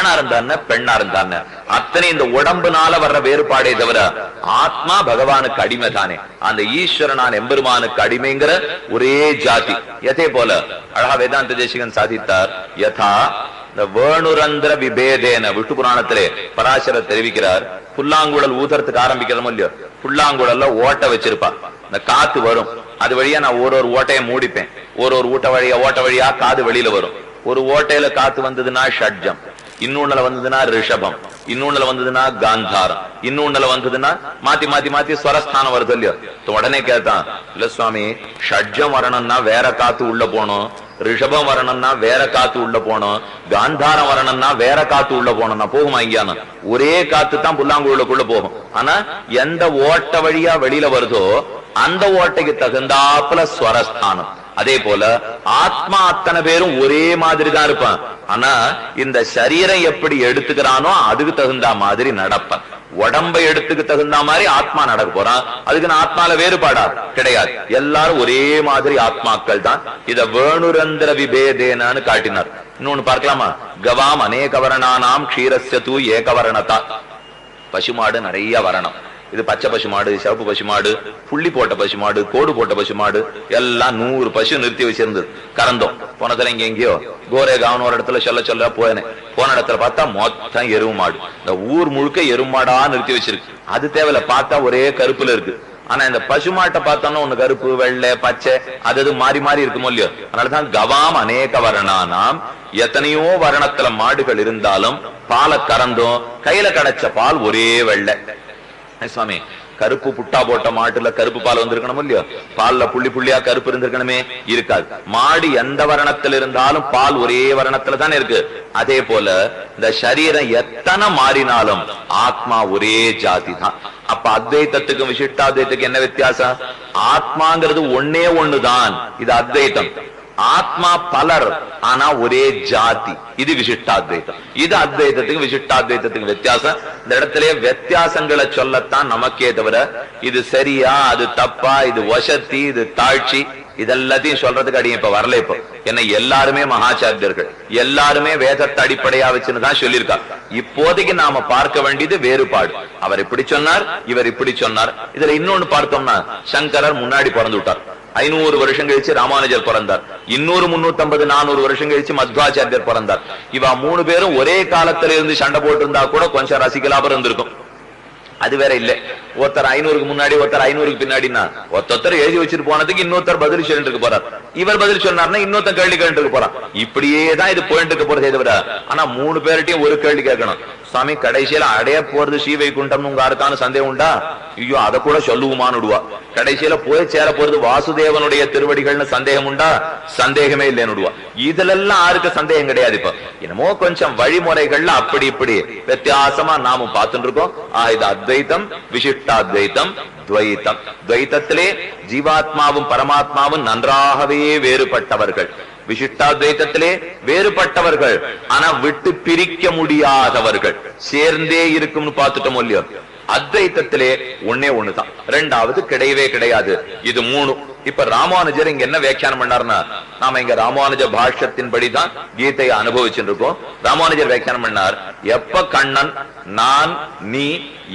ஆணா இருந்தான்னு பெண்ணா இருந்தான்னு அத்தனை இந்த உடம்புனால வர்ற வேறுபாடே தவிர ஆத்மா பகவானுக்கு அடிமை தானே. அந்த ஈஸ்வரனான் எம்பெருமானுக்கு அடிமைங்கிற ஒரே ஜாதி. எதே போல அழகா வேதாந்த தேசிகன் சாதித்தார். யதா இந்த வேணுரந்திர விபேதேன விட்டு புராணத்திலே பராசரர் தெரிவிக்கிறார். புல்லாங்குழல் ஊதுறதுக்கு ஆரம்பிக்கிறோம் இல்லையோ, புல்லாங்குழல்ல ஓட்ட வச்சிருப்பா. இந்த காத்து வரும், அது வழியா நான் ஒரு ஓட்டையை மூடிப்பேன். ஒரு ஓட்ட வழியா காது வெளியில வரும். ஒரு ஓட்டையில காத்து வந்ததுன்னா ஷட்ஜம், இன்னொன்னுல வந்ததுன்னா ரிஷபம், இன்னொன்னுல வந்ததுன்னா காந்தாரம், இன்னொன்னுல வந்ததுன்னா மாத்தி மாத்தி மாத்தி ஸ்வரஸ்தானம் வருது இல்லையோ. உடனே கேட்டான், இல்ல சுவாமி ஷட்ஜம் வரணும்னா வேற காத்து உள்ள போனோம், ரிஷபம் வரணும்னா வேற காத்து உள்ள போனோம், காந்தாரம் வரணும்னா வேற காத்து உள்ள போனோம்னா போகுமா? இங்கேயான ஒரே காத்து தான் புல்லாங்குழலுக்குள்ள போகும். ஆனா எந்த ஓட்ட வழியா வெளியில வருதோ அந்த ஓட்டைக்கு தகுந்தாப்புல ஸ்வரஸ்தானம். அதே போல ஆத்மா அத்தனை பேரும் ஒரே மாதிரி தான் இருப்பான். ஆனா இந்த சரீரம் எப்படி எடுத்துக்கிறானோ அதுக்கு தகுந்த மாதிரி நடப்பான். உடம்பை எடுத்துக்கு தகுந்த மாதிரி ஆத்மா நடக்க போறான். அதுக்கு நான் ஆத்மால வேறுபாடா கிடையாது. எல்லாரும் ஒரே மாதிரி ஆத்மாக்கள் தான். இத வேணுரந்திர விபேதேனான்னு காட்டினார். இன்னொன்னு பார்க்கலாமா? கவாம் அநேக வரணானாம் க்ஷீரஸ்ய தூ ஏகவரணதா. பசுமாடு நிறைய வரணம். இது பச்சை பசுமாடு, சிவப்பு பசுமாடு, புள்ளி போட்ட பசுமாடு, கோடு போட்ட பசுமாடு, எல்லாம் 100 பசு நிறுத்தி வச்சிருந்தது. கறந்தோம். போனதுல இங்க எங்கேயோ கோரேகாவன் ஒரு இடத்துல சொல்ல போனேன். போன இடத்துல பார்த்தா மொத்தம் எருவு மாடு. இந்த ஊர் முழுக்க எருமாடா நிறுத்தி வச்சிருக்கு. அது தேவையில்ல, பார்த்தா ஒரே கருப்புல இருக்கு. ஆனா இந்த பசுமாட்டை பார்த்தோம்னா ஒண்ணு கருப்பு, வெள்ளை, பச்சை, அது மாறி மாறி இருக்குமோ இல்லையோ. அதனாலதான் கவாம் அநேக வரணானாம். எத்தனையோ வரணத்துல மாடுகள் இருந்தாலும் பாலை கறந்தோம், கையில கிடைச்ச பால் ஒரே வெள்ளை. சுவாமி கருப்பு புட்டா போட்ட மாட்டுல கருப்பு பால் வந்திருக்கணும் இல்லையோ, பால்ல புள்ளி புள்ளியா கருப்பு இருந்திருக்கணுமே, இருக்காது. மாடு எந்த வரணத்தில் இருந்தாலும் பால் ஒரே வரணத்துல தானே இருக்கு. அதே போல இந்த சரீரம் எத்தனை மாறினாலும் ஆத்மா ஒரே ஜாதி தான். அப்ப அத்வைத்தத்துக்கும் விசிஷ்டாத்வைத்துக்கு என்ன வித்தியாசம்? ஆத்மாங்கிறது ஒன்னே ஒண்ணுதான், இது அத்வைத்தம். ஆத்மா பலர், ஆனா ஒரே ஜாதி, இது விசிஷ்டாத்வைத்தம். இது அத்வைத்தத்துக்கு விசிஷ்டாத்வைத்தத்துக்கு வித்தியாசம். இந்த இடத்துல வித்தியாசங்களை சொல்லத்தான் நமக்கே தவிர இது சரியா, அது தப்பா, இது வசத்தி, இது தாழ்ச்சி, இதெல்லாத்தையும் சொல்றதுக்கு அடி இப்ப வரல. இப்போ என்ன எல்லாருமே மகாச்சாரியர்கள், எல்லாருமே வேதத்தை அடிப்படையா வச்சுன்னு தான் சொல்லியிருக்கார். இப்போதைக்கு நாம பார்க்க வேண்டியது வேறுபாடு. அவர் இப்படி சொன்னார், இவர் இப்படி சொன்னார். இதுல இன்னொன்னு பார்த்தோம்னா சங்கரர் முன்னாடி பிறந்து விட்டார். 500 வருஷம் கழிச்சு ராமானுஜர் பிறந்தார். இன்னொரு 350 400 வருஷம் கழிச்சு மத்வாச்சாரியர் பிறந்தார். இவா 3 பேரும் ஒரே காலத்துல இருந்து சண்டை போட்டு இருந்தா கூட கொஞ்சம் ரசிக்கலாபம் இருந்திருக்கும். அது வேற இல்ல. ஒருத்தர் 500க்கு முன்னாடி, ஒருத்தர் 500க்கு பின்னாடினா ஒருத்தர் எழுதி வச்சுட்டு போனதுக்கு இன்னொருத்தர் பதில் சொல்லிட்டு இருக்க போறார். இவர் பதில் சொன்னார்னா இன்னொருத்தர் கேள்வி கேட்டு இருக்க போறான். இப்படியேதான் இது போயிட்டு இருக்க போறதே தவிர ஆனா 3 பேர்கிட்டையும் ஒரு கேள்வி கேட்கணும். சுவாமி கடைசியில அடைய போறது ஸ்ரீவைகுண்டம் உங்க யாருக்கான சந்தேகம் உண்டா? ஐயோ அதை கூட சொல்லுவோமான்னு விடுவா. கடைசியில போய் சேர போறது வாசுதேவனுடைய திருவடிகள்னு சந்தேகம் உண்டா? சந்தேகமே இல்லைன்னு விடுவா. இதுல எல்லாம் யாருக்கு சந்தேகம் கிடையாது. இப்ப என்னமோ கொஞ்சம் வழிமுறைகள்ல அப்படி இப்படி வித்தியாசமா நாம பார்த்துட்டு இருக்கோம். இது அத்வைத்தம், விசிஷ்டாத்வைத்தம், துவைத்தம். துவைத்தத்திலே ஜீவாத்மாவும் பரமாத்மாவும் நன்றாகவே வேறுபட்டவர்கள். விசிஷ்டாத்வைத்தத்திலே வேறுபட்டவர்கள், ஆனா விட்டு பிரிக்க முடியாதவர்கள், சேர்ந்தே இருக்கும்னு பார்த்துட்டோம் இல்லையோ. அத்வைத்தத்திலே ஒன்னே ஒண்ணுதான், ரெண்டாவது கிடையவே கிடையாது. இது 3. இப்ப ராமானுஜர் இங்க என்ன வியாக்கியானம் பண்ணார்னா, நாம இங்க ராமானுஜ பாஷ்யத்தின்படிதான் கீதையை அனுபவிச்சுட்டு இருக்கோம். ராமானுஜர் வியாக்கியானம் பண்ணார், எப்ப கண்ணன் நான் நீ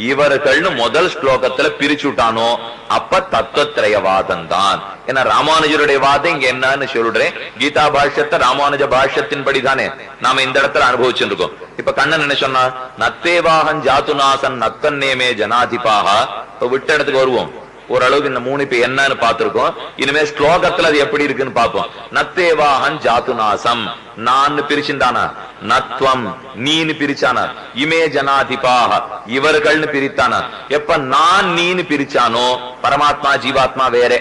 இவர்கள்னு முதல் ஸ்லோகத்துல பிரிச்சுட்டானோ அப்ப தத்துவத்திரயவாதம் தான். ஏன்னா ராமானுஜருடைய வாதம் இங்க என்னன்னு சொல்றேன். கீதா பாஷ்யத்தை ராமானுஜ பாஷ்யத்தின்படி தானே நாம இந்த இடத்துல அனுபவிச்சுட்டு இருக்கோம். இப்ப கண்ணன் என்ன சொன்னா, நத்தேவாகன் ஜாத்துநாசன் நத்தன்னேமே ஜனாதிபாக. இப்ப விட்ட இடத்துக்கு வருவோம். ஓரளவுக்கு இந்த 3 இப்ப என்னன்னு பார்த்திருக்கோம். இனிமே ஸ்லோகத்துல அது எப்படி இருக்குன்னு பார்ப்போம். நத்தேவாகன் ஜாத்துநாசம், நான் பிரிச்சுட்டானா, நத்வம் நீன்னு பிரிச்சானா, இமே ஜனாதிபாக இவர்கள்னு பிரித்தானா. எப்ப நான் நீன்னு பிரிச்சானோ பரமாத்மா ஜீவாத்மா வேற.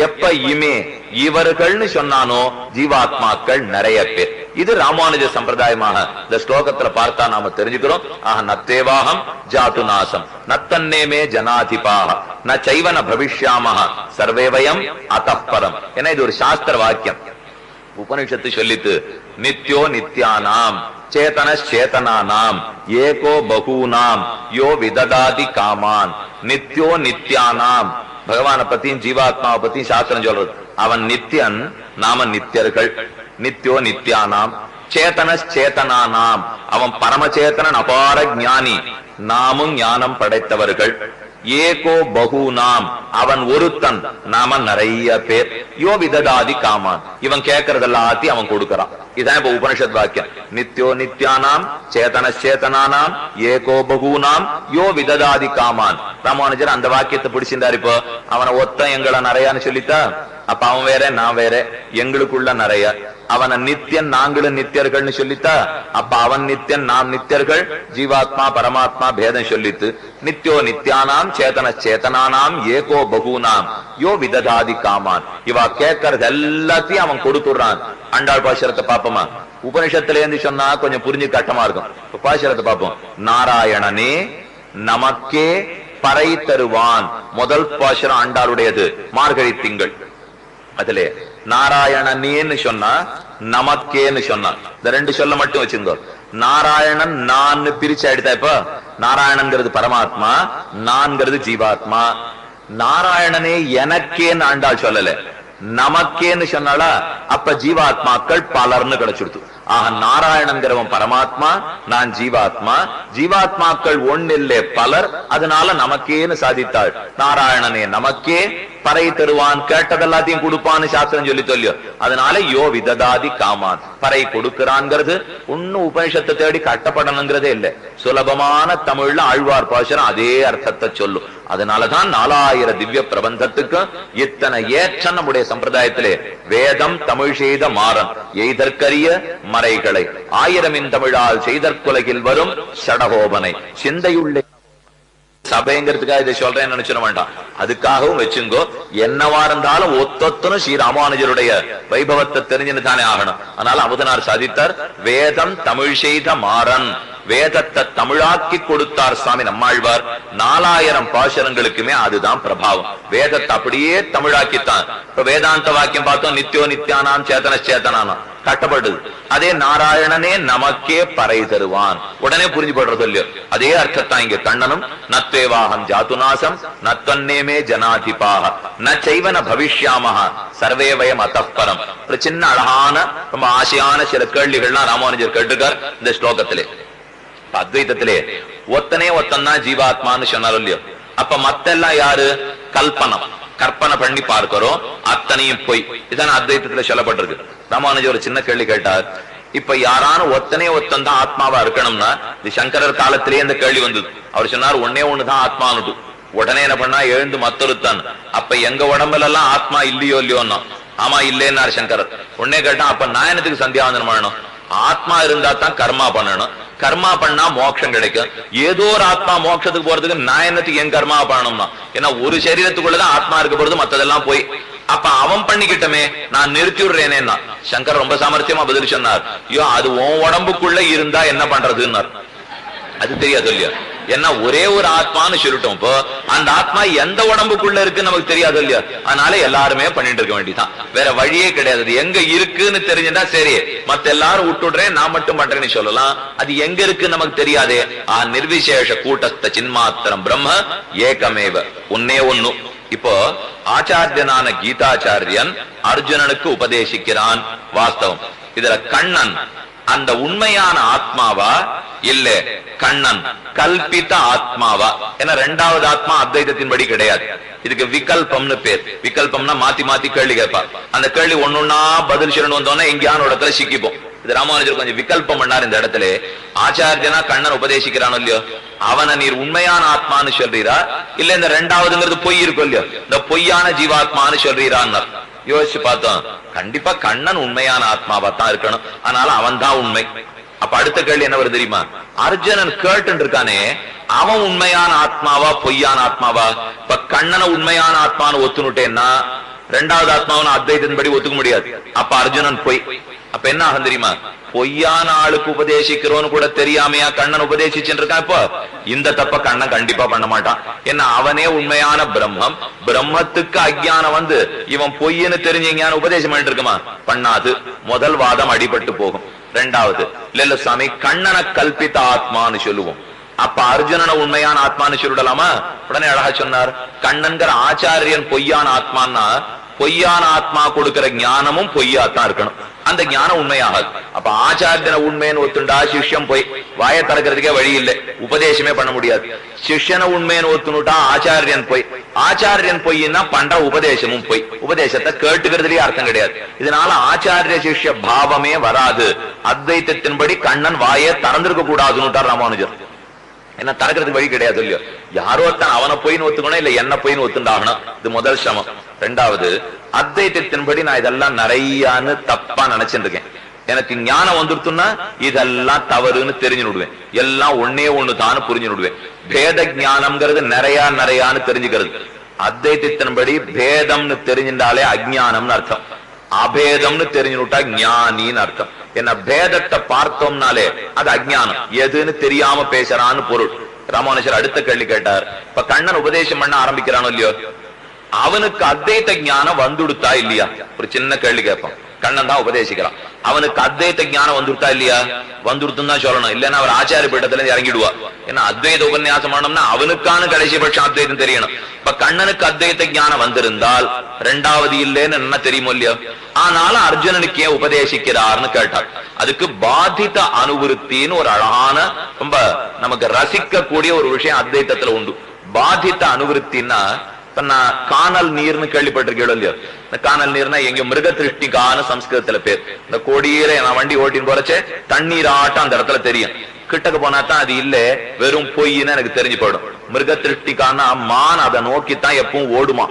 எப்ப இமே இவர்கள்னு சொன்னானோ ஜீவாத்மாக்கள் நிறைய பேர். இது ராமானுஜ சம்பிரதாயமாக இந்த ஸ்லோகத்துல பார்த்தா நாம தெரிஞ்சுக்கிறோம். நத்தேவாகம் ஜாத்துநாசம் நத்தன்னேமே ஜனாதிபாக ந சைவன பவிஷ்யாமஹ சர்வேவயம் அதப்பரம். ஏன்னா இது ஒரு சாஸ்திர வாக்கியம். உபனிஷத்து சொல்லித்து, நித்யோ நித்யானாம் சேதனச்சேதனானாம் ஏகோ பகூனாம் யோ விததாதி காமான். நித்யோ நித்யானாம், பகவானை பத்தியும் ஜீவாத்மாவை பத்தியும் சாஸ்திரம் சொல்றது. அவன் நித்யன், நாம நித்தியர்கள். நித்யோ நித்யானாம் சேதனச்சேதனானாம், அவன் பரமச்சேதனன், அபார ஞானி, நாமும் ஞானம் படைத்தவர்கள். ஏகோ பகுநாம், அவன் ஒருத்தன், நாம நிறைய பேர். யோ விததாதி காமான், இவன் கேட்கறதெல்லாத்தையும் அவன் கொடுக்கறான். இதான் இப்ப உபனிஷத் வாக்கியம். நித்யோ நித்யானாம் சேதனச்சேதனானாம் ஏகோ பகுநாம் யோ விததாதி காமான். ராமானுஜர் அந்த வாக்கியத்தை பிடிச்சிருந்தாரு. இப்போ அவனை ஒத்தன் எங்களை நிறையான்னு சொல்லித்தா, அப்ப அவன் வேற நான் வேற, எங்களுக்குள்ள நிறைய. அவனை நித்தியன் நாங்களும் நித்தியர்கள்னு சொல்லித்தா, அப்ப அவன் நித்தியன் நாம் நித்தியர்கள், ஜீவாத்மா பரமாத்மா பேதம் சொல்லித்து. நித்யோ நித்யானாம் சேதனச்சேதனானாம் ஏகோ பகுநாம் யோ விததாதி காமான். இவா கேட்கறது எல்லாத்தையும் அவன் கொடுத்துடுறான். ஆண்டாள் பாசுரத்தை பாப்போமா? உபனிஷத்துல இருந்து சொன்னா கொஞ்சம் புரிஞ்சு கட்டமா இருக்கும். பாசுரத்தை பார்ப்போம். நாராயணனே நமக்கே பறை தருவான். முதல் பாசுரம் ஆண்டாளுடையது, மார்கழி திங்கள். அதுல நாராயணனேன்னு சொன்னா நமக்கேன்னு சொன்னா, இந்த ரெண்டு சொல்ல மட்டும் வச்சுங்க. நாராயணன் நான் பிரிச்சு எடுத்தா, இப்ப நாராயணன்கிறது பரமாத்மா, நான்கிறது ஜீவாத்மா. நாராயணனே எனக்கேன்னு ஆண்டாள் சொல்லல, நமக்கேன்னு சொன்னாலா, அப்ப ஜீவாத்மாக்கள் பலர்னு கிடைச்சிடுது. ஆக நாராயணன்கிறவன் பரமாத்மா, நான் ஜீவாத்மா, ஜீவாத்மாக்கள் ஒன்னில்லே பலர், அதனால நமக்கேன்னு சாதித்தாள். நாராயணனே நமக்கே பறை தருவான், கேட்டதெல்லாத்தையும் கொடுப்பான்னு சாஸ்திரம் சொல்லி சொல்லியோ. அதனால யோ விததாதி காமான், பறை கொடுக்கிறான்ங்கிறது ஒன்னும் உபனிஷத்தை தேடி கட்டப்படணுங்கிறதே இல்லை. சுலபமான தமிழ்ல ஆழ்வார் பாசுரம் அதே அர்த்தத்தை சொல்லும். அதனாலதான் 4000 திவ்ய பிரபந்தத்துக்கு இத்தனை ஏற்ற நம்முடைய சம்பிரதாயத்திலே வேதம் தமிழ் செய்த மாறன் எய்தற்கரிய மறைகளை 1000 தமிழால் செய்தற்குலகில் வரும் சடகோபனை சிந்தையுள்ளே சபைங்கிறதுக்காக இதை சொல்றேன்னு நினைச்சிட வேண்டாம். அதுக்காகவும் வச்சுங்கோ. என்னவா இருந்தாலும் ஒத்தொத்தனும் ஸ்ரீ ராமானுஜருடைய வைபவத்தை தெரிஞ்சுன்னு தானே ஆகணும். அதனால அமுதனார் சாதித்தார், வேதம் தமிழ் செய்த மாறன், வேதத்தை தமிழாக்கி கொடுத்தார் சுவாமி நம்மாழ்வார். 4000 பாசுரங்களுக்குமே அதுதான் பிரபாவம். வேதத்தை அப்படியே தமிழாக்கித்தான். இப்ப வேதாந்த வாக்கியம் பார்த்தோம், நித்யோ நித்யானாம் சேதனச்சேதனானாம் கட்டப்படுது. அதே நாராயணனே நமக்கே பறை தருவான், உடனே புரிஞ்சு படுறது இல்லையோ. அதே அர்த்தத்தான் இங்க கண்ணனும். நத்வேவாகம் ஜாதுநாசம் நத்வன்னேமே ஜனாதிபாக ந செய்வன பவிஷ்யாமஹ சர்வே வயம் அத்தப்பரம். ஒரு சின்ன அழகான ரொம்ப ஆசையான சில கேள்விகள்லாம் ராமானுஜர் கேட்டுக்கார் இந்த ஸ்லோகத்திலே. அத்வைதத்திலே ஒத்தனே ஒத்தன் தான் ஜீவாத்மான்னு சொன்னார் இல்லையோ. அப்ப மத்தெல்லாம் யாரு? கல்பனம், கற்பனை பண்ணி பார்க்கிறோம், அத்தனையும் பொய். இதான் அத்வைதத்துல சொல்லப்பட்டிருக்கு. ராமானுஜர் ஒரு சின்ன கேள்வி கேட்டார். இப்ப யாரான ஒத்தனே ஒத்தன் தான் ஆத்மாவா இருக்கணும்னா, இது சங்கரர் காலத்திலேயே இந்த கேள்வி வந்தது. அவர் சொன்னார் ஒன்னே ஒண்ணுதான் ஆத்மானுட்டு. உடனே என்ன பண்ணா, எழுந்து மத்தொருத்தான். அப்ப எங்க உடம்புல எல்லாம் ஆத்மா இல்லையோ இல்லையோன்னா, ஆமா இல்லேன்னாரு சங்கரர். உடனே கேட்டா, அப்ப நான் என்னத்துக்கு சந்தியாவந்தனம் பண்ணணும்? ஆத்மா இருந்தா தான் கர்மா பண்ணணும், கர்மா பண்ணா மோட்சம் கிடைக்கும். ஏதோ ஒரு ஆத்மா மோட்சத்துக்கு போறதுக்கு நான் என்னத்துக்கு என் கர்மா பண்ணணும்னா? ஏன்னா ஒரு சரீரத்துக்குள்ளதான் ஆத்மா இருக்க போறது, மத்ததெல்லாம் போய். அப்ப அவன் பண்ணிக்கிட்டமே, நான் நிறுத்தி விடுறேனேன்னா. சங்கர் ரொம்ப சாமர்த்தியமா பதில் சொன்னார். ஐயோ, அது உன் உடம்புக்குள்ள இருந்தா என்ன பண்றதுன்னார். அது தெரியாது இல்லையா? ஏன்னா ஒரே ஒரு ஆத்மான்னு சொல்லிட்டோம். இப்போ அந்த ஆத்மா எந்த உடம்புக்குள்ள இருக்கு நமக்கு தெரியாது இல்லையா? அதனால எல்லாருமே பண்ணிட்டு இருக்க வேண்டியதான், வேற வழியே கிடையாது. எங்க இருக்குன்னு தெரிஞ்சுட்டா சரி, மத்த எல்லாரும் விட்டுடுறேன் நான் மட்டும் பண்றேன்னு சொல்லலாம். அது எங்க இருக்கு நமக்கு தெரியாதே. நிர்விசேஷ கூட்டஸ்த சின்மாத்திரம் பிரம்ம ஏகமேவ, ஒன்னே ஒன்னு. இப்போ ஆச்சாரியனான கீதாச்சாரியன் அர்ஜுனனுக்கு உபதேசிக்கிறான். வாஸ்தவம் இதுல கண்ணன் அந்த உண்மையான ஆத்மாவா இல்ல கண்ணன் கல்பித்த ஆத்மாவா? ஏன்னா ரெண்டாவது ஆத்மா அத்வைதத்தின்படி கிடையாது. இதுக்கு விகல்பம்னு பேர். விகல்பம்னா மாத்தி மாத்தி கேள்வி கேட்பா. அந்த கேள்வி ஒன்னொன்னா பதில் சொல்லணும் வந்தோன்னா எங்கேயான இடத்துல சிக்கிப்போம். இது ராமானுஜர் கொஞ்சம் விகல்பம் பண்ணார் இந்த இடத்துல. ஆச்சாரியனா கண்ணன் உபதேசிக்கிறான் இல்லையோ, அவனை நீர் உண்மையான ஆத்மான்னு சொல்றீரா இல்ல இந்த ரெண்டாவதுங்கிறது பொய் இருக்கும் இல்லையோ, இந்த பொய்யான ஜீவாத்மான்னு சொல்றீரான்னு யோசிச்சு பார்த்தோம். கண்டிப்பா கண்ணன் உண்மையான ஆத்மாவா தான் இருக்கணும், அதனால அவன் தான் உண்மை. அப்ப அடுத்த கேள்வி என்ன வருது தெரியுமா? அர்ஜுனன் கேட்டு இருக்கானே, அவன் உண்மையான ஆத்மாவா பொய்யான ஆத்மாவா? இப்ப கண்ணனை உண்மையான ஆத்மான்னு ஒத்துனுட்டேன்னா ரெண்டாவது ஆத்மாவனை அத்வைதத்தின்படி ஒத்துக்க முடியாது. அப்ப அர்ஜுனன் பொய். அப்ப என்ன ஆகும் தெரியுமா? பொய்யான ஆளுக்கு உபதேசிக்கிறோன்னு கூட தெரியாமையா கண்ணன் உபதேசிச்சுட்டு இருக்கான். இப்போ இந்த தப்ப கண்ணன் கண்டிப்பா பண்ண மாட்டான். ஏன்னா அவனே உண்மையான பிரம்மம். பிரம்மத்துக்கு அஜ்ஞானம் வந்து இவன் பொய்ன்னு தெரிஞ்சீங்க உபதேசம் பண்ணிட்டு இருக்குமா? பண்ணாது. முதல் வாதம் அடிபட்டு போகும். ரெண்டாவது, இல்ல சுவாமி கண்ணனை கல்பித்த ஆத்மான்னு சொல்லுவோம். அப்ப அர்ஜுனனை உண்மையான ஆத்மான்னு சொல்லிடலாமா? உடனே அழகா சொன்னார், கண்ணன்கிற ஆச்சாரியன் பொய்யான ஆத்மான்னா பொய்யான ஆத்மா கொடுக்கிற ஞானமும் பொய்யாத்தான் இருக்கணும். அந்த ஞானம் உண்மையாகாது. அப்ப ஆச்சாரியன உண்மைன்னு ஒத்துண்டா சிஷ்யம் போய் வாயை திறக்கிறதுக்கே வழி இல்லை, உபதேசமே பண்ண முடியாது. சிஷ்யனை உண்மைன்னு ஒத்துனுட்டா ஆச்சாரியன் போய், ஆச்சாரியன் பொய்னா பண்ற உபதேசமும் போய், உபதேசத்தை கேட்டுக்கிறதுலயே அர்த்தம் கிடையாது. இதனால ஆச்சாரிய சிஷ்ய பாவமே வராது. அத்வைத்தத்தின்படி கண்ணன் வாயை திறந்திருக்க கூடாதுன்னு ராமானுஜர். என்ன திறக்கிறதுக்கு வழி கிடையாது இல்லையோ. யாரோ தான் அவனை போயின்னு ஒத்துக்கணும், இல்ல என்ன போயின்னு ஒத்துண்டாகணும். இது முதல் சமம். ரெண்டாவது, அத்வைத்தத்தின்படி நான் இதெல்லாம் நிறையான்னு தப்பா நினைச்சுட்டு இருக்கேன். எனக்கு ஞானம் வந்துருத்துன்னா இதெல்லாம் தவறுன்னு தெரிஞ்சு விடுவேன். எல்லாம் ஒன்னே ஒண்ணு தானு புரிஞ்சு விடுவேன். பேத ஞானம்ங்கிறது நிறையான்னு தெரிஞ்சுக்கிறது. அத்வைத்தத்தின்படி பேதம்னு தெரிஞ்சுட்டாலே அஜ்ஞானம்னு அர்த்தம், அபேதம்னு தெரிஞ்சுட்டா ஞானின்னு அர்த்தம். என்ன பேதத்தை பார்த்தோம்னாலே அது அஜ்ஞானம், எதுன்னு தெரியாம பேசுறான்னு பொருள். ராமானுஜர் அடுத்த கேள்வி கேட்டார். இப்ப கண்ணன் உபதேசம் பண்ண ஆரம்பிக்கிறானோ இல்லையோ, அவனுக்கு அத்வைத ஞானம் வந்துடுத்தா இல்லையா? ஒரு சின்ன கேள்வி கேட்பான். கண்ணன் தான் உபதேசிக்கிறான், அவனுக்கு அத்வைத ஞானம் வந்துடுத்தா இல்லையா? வந்துடுத்துன்னு தான் சொல்லணும், இல்லன்னா அவர் ஆச்சாரிய பீடத்துல இருந்து இறங்கிடுவா. ஏன்னா அத்வைத உபன்யாசம் பண்ணோம்னா அவனுக்கான கடைசி பட்சம் அத்வைதம் தெரியணும். இப்ப கண்ணனுக்கு அத்வைத ஞானம் வந்திருந்தால் ரெண்டாவது இல்லைன்னு என்ன தெரியுமோ இல்லையோ. ஆனாலும் அர்ஜுனனுக்கு ஏன் உபதேசிக்கிறார்னு கேட்டார். அதுக்கு பாதித அனுவிருத்தின்னு ஒரு அழகான, ரொம்ப நமக்கு ரசிக்க கூடிய ஒரு விஷயம் அத்வைத்தத்துல உண்டு. பாதித அனுவிருத்தின்னா, நான் காணல் நீர்னு கேள்விப்பட்டிருக்கேன் இல்லையோ. இந்த காணல் நீர்னா எங்க மிருக திருஷ்டிக்கான சம்ஸ்கிருதத்துல பேர். இந்த கோடியில நான் வண்டி ஓட்டின்னு போறச்சே தண்ணீர் ஆட்டம் அந்த இடத்துல தெரியும். கிட்டக்கு போனா தான் அது இல்ல வெறும் பொய்ன்னு எனக்கு தெரிஞ்சு போயிடும். மிருக திருஷ்டிக்கான மான் அதை நோக்கித்தான் எப்பவும் ஓடுமா.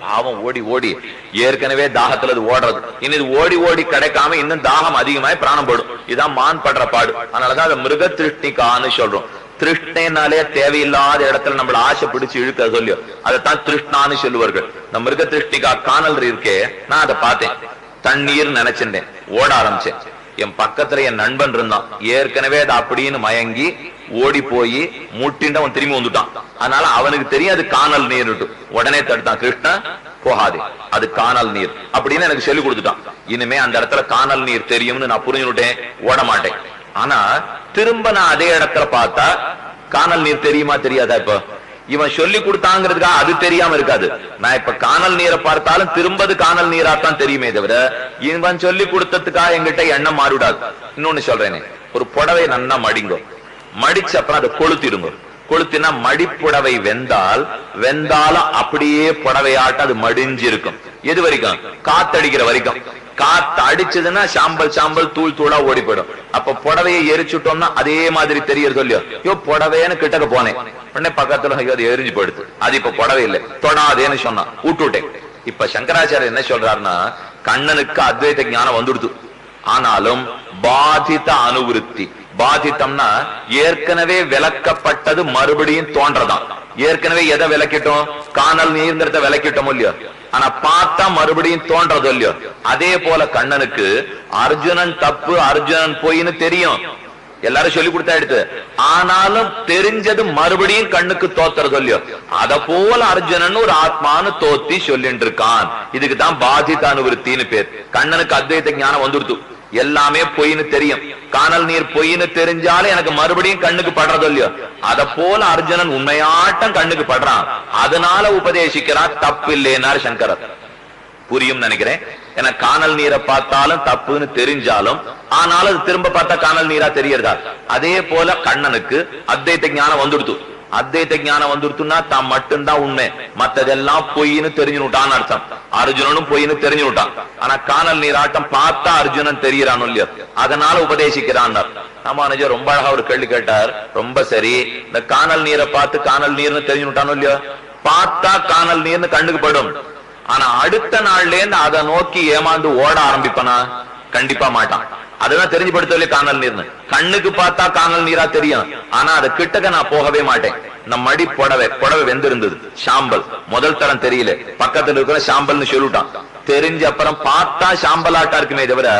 பாவம் ஓடி ஓடி ஏற்கனவே தாகத்துல அது ஓடுறது. இன்னும் இது ஓடி ஓடி கிடைக்காம இன்னும் தாகம் அதிகமாய் பிராணம் போடும். இதுதான் மான் படுற பாடு. அதனாலதான் அதை மிருக திருஷ்டிக்கான்னு சொல்றோம். திருஷ்ணனாலே தேவையில்லாத இடத்துல நம்மள ஆசை பிடிச்சு இழுக்க சொல்லியோ, அதைத்தான் திருஷ்ணான்னு சொல்லுவார்கள். இந்த மிருக திருஷ்டிகா காணல் இருக்கே, நான் அதை பார்த்தேன், தண்ணீர் நினைச்சிருந்தேன், ஓட ஆரம்பிச்சேன். என் பக்கத்துல என் நண்பன் இருந்தான், ஏற்கனவே அது அப்படின்னு மயங்கி ஓடி போய் முட்டின்னு அவன் திரும்பி வந்துட்டான். அதனால அவனுக்கு தெரியும் அது காணல் நீர். உடனே தடுத்தான், கிருஷ்ணா போகாதே, அது காணல் நீர் அப்படின்னு எனக்கு சொல்லி கொடுத்துட்டான். இனிமே அந்த இடத்துல காணல் நீர் தெரியும்னு நான் புரிஞ்சுட்டேன், ஓட மாட்டேன். ஆனா திரும்ப நான் அதே இடத்துல பார்த்தா காணல் நீர் தெரியுமா தெரியாதா? இப்ப இவன் சொல்லி கொடுத்தாங்கிறதுக்காக அது தெரியாம இருக்காது. நான் இப்ப காணல் நீரை பார்த்தாலும் திரும்பது காணல் நீராத்தான் தெரியுமே தவிர இவன் சொல்லி கொடுத்ததுக்காக எங்கிட்ட எண்ணம் மாறிவிடாது. இன்னொன்னு சொல்றேனே, ஒரு புடவை நன்னா மடிங்கோ, மடிச்ச அப்புறம் அதை கொளுத்திடுங்க. கொளுத்தினா மடிப்புடவை வெந்தாலும் அப்படியே புடவையாட்ட அது மடிஞ்சு இருக்கும். எது வரைக்கும்? காத்தடிக்கிற வரைக்கும். காத்து அடிச்சதுன்னா சாம்பல் தூள் தூளா ஓடி போயிடும். அப்ப புடவையை எரிச்சுட்டோம்னா அதே மாதிரி தெரியறது இல்லையோ. ஐயோ புடவைன்னு கிட்டக்க போனேன், உடனே பக்கத்துல அது எரிஞ்சு போயிடுது. அது இப்ப புடவை இல்லை, தொடாதேன்னு சொன்னா விட்டுட்டேன். இப்ப சங்கராச்சாரியர் என்ன சொல்றாருன்னா, கண்ணனுக்கு அத்வைத ஞானம் வந்துடுது, ஆனாலும் பாதித அனுவிருத்தி. பாதித்தம்னா ஏற்கனவே விளக்கப்பட்டது மறுபடியும் தோன்றதான். ஏற்கனவே எதை விளக்கிட்டோம்? காணல் நீர்ங்கிறத விளக்கிட்டோம் இல்லையோ. ஆனா பார்த்தா மறுபடியும் தோன்றது இல்லையோ. அதே போல கண்ணனுக்கு அர்ஜுனன் தப்பு, அர்ஜுனன் பொய்ன்னு தெரியும், எல்லாரும் சொல்லி கொடுத்தா எடுத்து, ஆனாலும் தெரிஞ்சது மறுபடியும் கண்ணுக்கு தோத்துறது இல்லையோ. அத போல அர்ஜுனன் ஒரு ஆத்மானு தோத்தி சொல்லிட்டு இருக்கான். இதுக்கு தான் பாதித அனுவிருத்தின்னு பேர். கண்ணனுக்கு அத்வைத ஞானம் வந்துடுது, எல்லாமே பொய்ன்னு தெரியும். காணல் நீர் பொய்ன்னு தெரிஞ்சாலும் எனக்கு மறுபடியும் கண்ணுக்கு படுறது இல்லையோ. அத போல அர்ஜுனன் உண்மையாட்டம் கண்ணுக்கு படுறான், அதனால உபதேசிக்கிறான். தப்பு இல்லைன்னாரு சங்கரர். புரியும் நினைக்கிறேன். ஏன்னா காணல் நீரை பார்த்தாலும் தப்புன்னு தெரிஞ்சாலும் ஆனாலும் அது திரும்ப பார்த்தா காணல் நீரா தெரியறதா. அதே போல கண்ணனுக்கு அத்வைத ஞானம் வந்துடுத்து. அத்வைத ஞானம் வந்துடுத்துன்னா தான் மட்டும்தான் உண்மை, மத்ததெல்லாம் பொய்ன்னு தெரிஞ்சுட்டான்னு அர்த்தம். அர்ஜுனனும் பொய்ன்னு தெரிஞ்சுட்டான். ஆனா காணல் நீராட்டம் பார்த்தா அர்ஜுனன் தெரியறான் இல்லையோ, அதனால உபதேசிக்கிறான். ராமானுஜர் ரொம்ப அழகா ஒரு கேள்வி கேட்டார். ரொம்ப சரி, இந்த காணல் நீரை பார்த்து காணல் நீர்னு தெரிஞ்சுட்டானோ இல்லையோ, பார்த்தா காணல் நீர்னு கண்ணுக்கு படும். ஆனா அடுத்த நாள்ல இருந்து அதை நோக்கி ஏமாந்து ஓட ஆரம்பிப்பனா? கண்டிப்பா மாட்டான். அதுதான் தெரிஞ்சுபடுத்தவில்லை காணல் நீர்னு. கண்ணுக்கு பார்த்தா காணல் நீரா தெரியும், ஆனா அது கிட்டக்க நான் போகவே மாட்டேன். நம்ம மடி புடவை வெந்திருந்தது, சாம்பல் முதல் தரம் தெரியல, பக்கத்துல இருக்கிற சாம்பல்னு சொல்லிட்டான். தெரிஞ்ச அப்புறம் பார்த்தா சாம்பலாட்டா இருக்குமே தவிர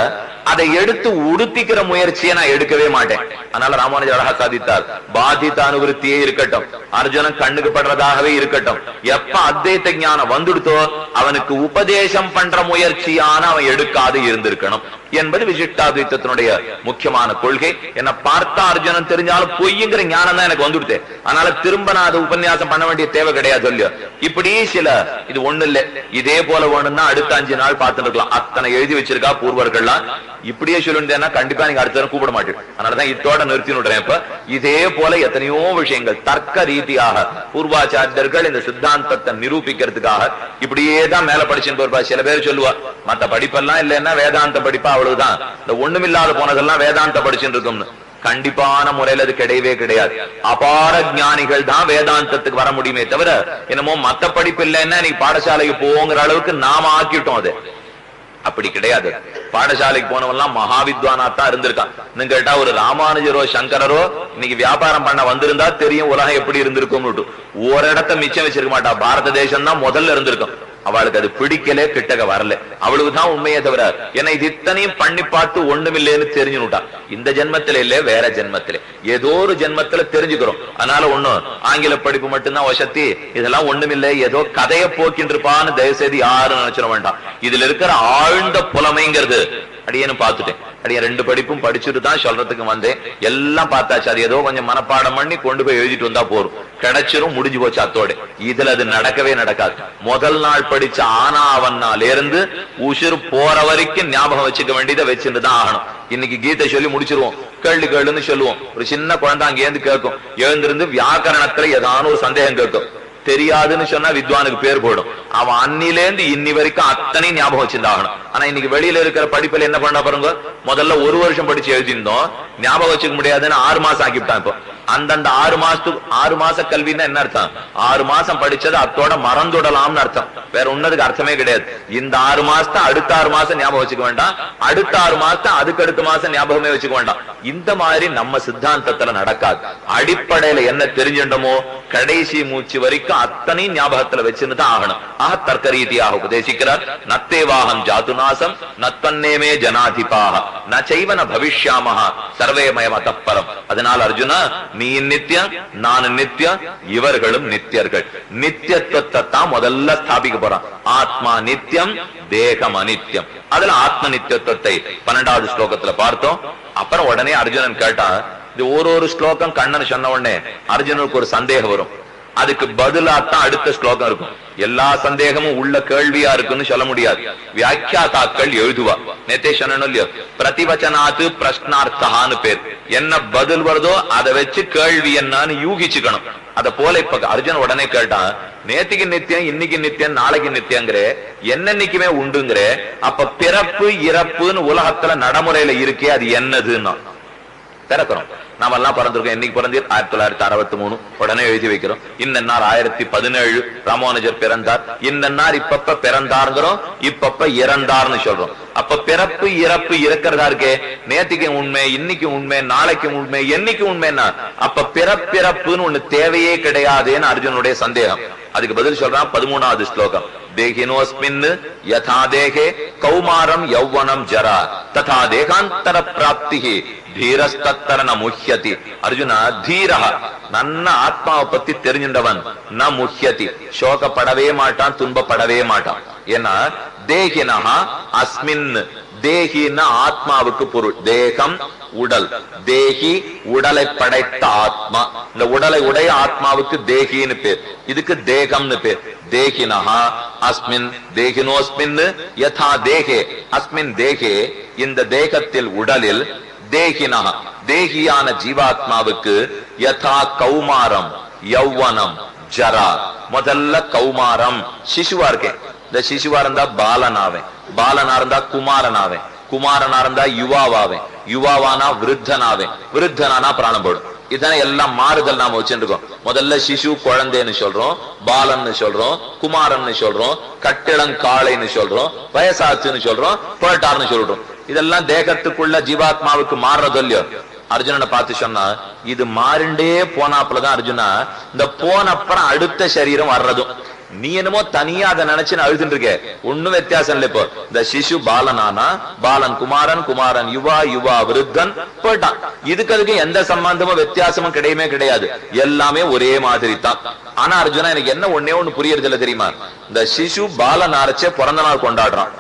அதை எடுத்து உடுத்திக்கிற முயற்சியை நான் எடுக்கவே மாட்டேன். அதனால ராமானுஜர் அழகா சாதித்தார், பாதித அனுவிருத்தியே இருக்கட்டும், அர்ஜுனன் கண்ணுக்கு படுறதாகவே இருக்கட்டும், எப்ப அத்வைத ஞானம் வந்துடுத்தோ அவனுக்கு உபதேசம் பண்ற முயற்சியான அவன் எடுக்காது இருந்திருக்கணும். என்பது விசிஷ்டாத்வைத்தத்தினுடைய முக்கியமான கொள்கை. என்ன பார்த்தா அர்ஜுனன் தெரிஞ்சாலும் பொய்ங்கிற ஞானம் தான் எனக்கு வந்துடுது. அதனால திரும்ப நான் அதை உபன்யாசம் பண்ண வேண்டிய தேவை கிடையாது சொல்லியோ. இப்படி சில இது ஒண்ணு இல்ல, இதே போல வேணும்னா அடுத்த 5 நாள் பார்த்துட்டு இருக்கலாம். அத்தனை எழுதி வச்சிருக்கா பூர்வர்கள்லாம். இப்படியே சொல்லிருந்தேன்னா கண்டிப்பா நீங்க அடுத்த தரம் கூப்பிட மாட்டேன். அதனாலதான் இத்தோட நிறுத்தி விடுறேன். இப்ப இதே போல எத்தனையோ விஷயங்கள் தர்க்க ரீதியாக பூர்வாச்சாரியர்கள் இந்த சித்தாந்தத்தை நிரூபிக்கிறதுக்காக இப்படியே தான் மேல படிச்சுட்டு வருவா. சில பேர் சொல்லுவா மத்த படிப்பெல்லாம் இல்லைன்னா வேதாந்த படிப்பா அவ்வளவுதான், இந்த ஒண்ணுமில்லாத போனதெல்லாம் வேதாந்த படிச்சுட்டு இருக்கும்னு. கண்டிப்பான முறையில் அது கிடையவே கிடையாது. அபார ஞானிகள் தான் வேதாந்தத்துக்கு வர முடியுமே தவிர என்னமோ மத்த படிப்பு இல்லைன்னா நீ பாடசாலைக்கு போங்கிற அளவுக்கு நாம ஆக்கிட்டோம். அது அப்படி கிடையாது. பாடசாலைக்கு போனவெல்லாம் மகாவித்வானாத்தான் இருந்திருக்கான். கேட்டா ஒரு ராமானுஜரோ சங்கரரோ இன்னைக்கு வியாபாரம் பண்ண வந்திருந்தா தெரியும் உலகம் எப்படி இருந்திருக்கும். ஒரு இடத்த மிச்சம் வச்சிருக்க மாட்டா. பாரத தேசம் தான் முதல்ல இருந்திருக்கும். அவளுக்கு அது பிடிக்கல, கிட்டக வரல. அவளுக்குதான் உண்மையே தவிர ஏன்னா இது இத்தனையும் பண்ணி பார்த்து ஒண்ணுமில்லைன்னு தெரிஞ்சுட்டான். இந்த ஜென்மத்தில இல்ல, வேற ஜென்மத்திலே ஏதோ ஒரு ஜென்மத்துல தெரிஞ்சுக்கிறோம். அதனால ஒண்ணும் ஆங்கில படிப்பு மட்டும்தான் வசத்தி, இதெல்லாம் ஒண்ணுமில்லை, ஏதோ கதையை போக்கின்னு இருப்பான்னு தயவுசெய்து யாரும் நினைச்சிட வேண்டாம். இதுல இருக்கிற ஆழ்ந்த புலமைங்கிறது அடியேன்னு பார்த்துட்டேன். அடியே 2 படிப்பும் படிச்சுட்டு தான் சொல்றதுக்கு வந்தேன். எல்லாம் பார்த்தாச்சு. அது ஏதோ கொஞ்சம் மனப்பாடம் பண்ணி கொண்டு போய் எழுதிட்டு வந்தா போறோம், கிடைச்சிரும், முடிஞ்சு போச்சு அத்தோட. இதுல அது நடக்கவே நடக்காது. முதல் நாள் படிச்ச ஆனா அவன்னால இருந்து உசுறு போற வரைக்கும் ஞாபகம் வச்சுக்க வேண்டியதை வச்சுட்டு தான் ஆகணும். இன்னைக்கு கீதை சொல்லி முடிச்சிருவோம், கேள்வி கேளுன்னு சொல்லுவோம். ஒரு சின்ன குழந்தை அங்கேருந்து கேட்கும், எழுந்திருந்து வியாக்கரணத்துல ஏதான ஒரு சந்தேகம் கேட்கும். தெரியாதுன்னு சொன்னா வித்வானுக்கு பேர் போடும். அவன் அன்னிலேருந்து இன்னி வரைக்கும் அத்தனை ஞாபகம் வச்சிருந்தாகணும். ஆனா இன்னைக்கு வெளியில இருக்கிற படிப்புல என்ன பண்ண பாருங்க, முதல்ல 1 வருஷம் படிச்சு எழுதிருந்தோம், ஞாபகம் வச்சுக்க முடியாதுன்னு 6 மாசம் ஆக்கிவிட்டான். இப்போ அந்தந்த 6 மாச கல்வின்னா என்ன அர்த்தம்? 6 மாசம் படிச்சது அத்தோட மறந்துடலாம்னு அர்த்தம். வேற ஒன்னதுக்கு அர்த்தமே கிடையாது. இந்த 6 மாசத்தை அடுத்த 6 மாசம் ஞாபகம் வச்சுக்க வேண்டாம், அடுத்த 6 மாசத்தை அதுக்கு அடுத்த மாசம் ஞாபகமே வச்சுக்க வேண்டாம். இந்த மாதிரி நம்ம சித்தாந்தத்துல நடக்காது. அடிப்படையில என்ன தெரிஞ்சிட்டோமோ கடைசி மூச்சு வரைக்கும் அத்தனையும் ஞாபகத்துல வச்சுன்னு தான் ஆகணும். ஆக தர்க்க ரீதியாக உபதேசிக்கிறார். நத்தேவாகம் ஜாதுநாசம் நத்தன்னேமே ஜனாதிபாக நைவன பவிஷ்யாமஹ சர்வேமய தப்பரம். அதனால் அர்ஜுனா, நீ நித்தியம், நான் நித்தியம், இவர்களும் நித்தியர்கள். நித்தியத்துவத்தை தான் முதல்ல ஸ்தாபிக்க போறான். ஆத்மா நித்தியம், தேகம் அநித்தியம். அதுல ஆத்ம நித்தியத்துவத்தை 12வது ஸ்லோகத்துல பார்த்தோம். அப்புறம் உடனே அர்ஜுனன் கேட்டா, இது ஒரு ஸ்லோகம் கண்ணன் சொன்ன உடனே அர்ஜுனனுக்கு ஒரு சந்தேகம் வரும். அதுக்கு பதிலாத்தான் அடுத்த ஸ்லோகம் இருக்கும். எல்லா சந்தேகமும் உள்ள கேள்வியா இருக்குன்னு சொல்ல முடியாது. வியாக்கியாதாக்கள் எழுதுவா. நேத்தே சொன்னோம் இல்லையோ, பிரதிவச்சனாத்து பிரஷ்னார்த்தான்னு பேர். என்ன பதில் வருதோ அதை வச்சு கேள்வி என்னன்னு யூகிச்சுக்கணும். அத போல இப்ப அர்ஜுன் உடனே கேட்டான், நேத்திக்கு நித்தியம், இன்னைக்கு நித்தியம், நாளைக்கு நித்தியங்கிற, என்னன்னைக்குமே உண்டுங்கிற, அப்ப பிறப்பு இறப்புன்னு உலகத்துல நடைமுறையில இருக்கே, அது என்னதுன்னா திறக்கிறோம். நாம எல்லாம் பிறந்திருக்கோம். என்னைக்கு பிறந்தீர்? 1963. உடனே எழுதி வைக்கிறோம். இந்த நாள் 1017 ராமானுஜர் பிறந்தார். இந்த நாள் இப்பப்ப பிறந்தாருங்கிறோம், இப்பப்ப இறந்தார்னு சொல்றோம். அப்ப பிறப்பு இறப்பு இருக்கிறதா இருக்கே, நேத்திக்கு உண்மை, இன்னைக்கு உண்மை, நாளைக்கு உண்மை, என்னைக்கு உண்மைன்னா அப்ப பிறப்பிறப்புன்னு ஒண்ணு தேவையே கிடையாதுன்னு அர்ஜுனுடைய சந்தேகம். அதுக்கு பதில் சொல்றான் 13வது ஸ்லோகம். தேகினோஸ்மின் யதா தேகே கௌமாரம் யௌவனம் ஜரா ததா தேகாந்தர பிராப்திஹி தீரஸ்தத்தர ந முஹ்யதி. அர்ஜுனா, தீரஹ நன்ன ஆத்மாவை பத்தி தெரிஞ்சின்றவன் ந முஹ்யதி, சோகப்படவே மாட்டான், துன்பப்படவே மாட்டான். ஏன்னா தேகினஹ அஸ்மின், தேகின ஆத்மாவுக்கு பொருள். தேகம் உடல், தேகி உடலை படைத்த ஆத்மா. இந்த உடலை உடைய ஆத்மாவுக்கு தேகின்னு பேர், இதுக்கு தேகம்னு பேர். தேகினஹா அஸ்மின் தேகினோஸ்மின் யதா தேகே அஸ்மின் தேகே, இந்த தேகத்தில் உடலில், தேகினஹா தேகியான ஜீவாத்மாவுக்கு யதா கௌமாரம் யௌவனம் ஜரா. முதல்ல கௌமாரம் சிசுவா இருக்கேன். இந்த சிசுவா இருந்தா பாலனாவேன், பாலனா இருந்தா குமாரனாவேன், குமாரனா இருந்தா யுவாவாவேன், யுவாவானா விருத்தனாவேன், விருத்தனானா பிராணம் போடும். இதனை எல்லாம் மாறுதல் நாம வச்சுருக்கோம். முதல்ல சிசு குழந்தைன்னு சொல்றோம், பாலன்னு சொல்றோம், குமாரன்னு சொல்றோம், கட்டிளங்காளைன்னு சொல்றோம், வயசாச்சுன்னு சொல்றோம், போட்டார்னு சொல்றோம். இதெல்லாம் தேகத்துக்குள்ள ஜீவாத்மாவுக்கு மாறுறது இல்லையோ. அர்ஜுனனை பார்த்து சொன்னா, இது மாறிண்டே போனாப்புலதான் அர்ஜுனா இந்த போனப்புறம் அடுத்த சரீரம் வர்றதும். நீ என்னமோ தனியா அதை நினைச்சு அழுதுட்டு இருக்க, ஒண்ணும் வித்தியாசம் இல்லை. இப்போ இந்த சிசு பாலனானா, பாலன் குமாரன், குமாரன் யுவா, யுவா விருத்தன் போயிட்டான். இதுக்கு அதுக்கு எந்த சம்பந்தமும் வித்தியாசமும் கிடையவே கிடையாது, எல்லாமே ஒரே மாதிரி தான். ஆனா அர்ஜுனா, எனக்கு என்ன ஒண்ணே ஒண்ணு புரியறது இல்லை தெரியுமா? இந்த சிசு பாலன் அரைச்சே பிறந்த நாள் கொண்டாடுறான்.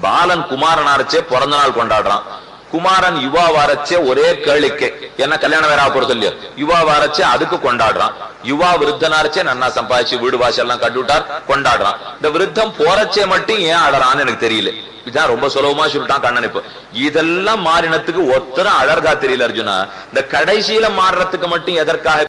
பாலன் குமாரன் அரைச்சே பிறந்த நாள் கொண்டாடுறான். குமாரன் யுவா வாரச்சே ஒரே கேளிக்கை, என்ன கல்யாணம் வேற போறது இல்லையோ, யுவா வாரச்சே அதுக்கு கொண்டாடுறான். யுவா விருத்தனாரச்சே நன்னா சம்பாதிச்சு வீடு வாசல் எல்லாம் கட்டுவிட்டார் கொண்டாடுறான். இந்த விருத்தம் போறச்சே மட்டும் ஏன் அழறான்னு எனக்கு தெரியல. இதுதான் ரொம்ப சுலபமா சொல்லிட்டான் கண்ணன். இப்ப இதெல்லாம் மாறினத்துக்கு ஒத்தரம் அழகா தெரியல அர்ஜுனா. இந்த கடைசியில மாறுறதுக்கு மட்டும் எதற்காக